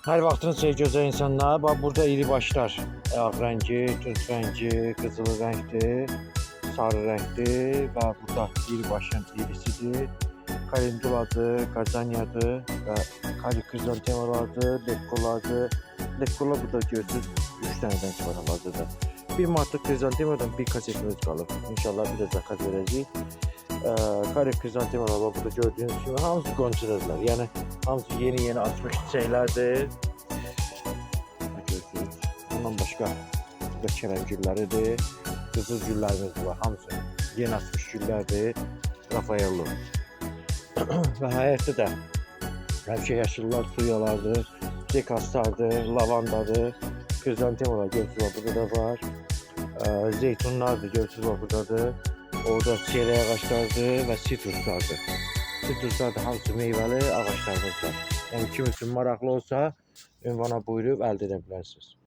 Her vaxtınız xeyir gözəl insanlar. Bax burada iri başlar. Ağ rəngi, tünd rəngi, qızılı rəngdir, sarı rəngdir və burada iri başın irisidir. Kalenduladır, kazanyadır və krizantemalardır, lekkolardır. Lekkolar burada görürsünüz 3 dənədən çıxar hal-hazırda. 1 manatlıq krizantemadan bir kasetimiz qalıb. İnşallah bir də zakat verəcəyik. Krizantemalar burada gördüğünüz gibi hamısı qonçururlar. Yəni hamısı yeni açmış çiçəklərdir. Görürsünüz. Bundan başqa burada kərəm gülləridir. Qızıl güllərimiz var. Hamısı yeni açmış güllərdir. Rafaello. Və həyətdə də həmişə yaşıllar, suyalardır, dekastardır, lavandadır, krizantemalar görürsünüz burada da var. Zeytunlardır görürsünüz buradadır. Orada çiyələk ağaçlardır və sitruslardır. Sitruslar da hamısı meyvəli ağaçlarımız var. Yəni kim üçün maraqlı olsa ünvana buyurub əldə edə bilərsiniz.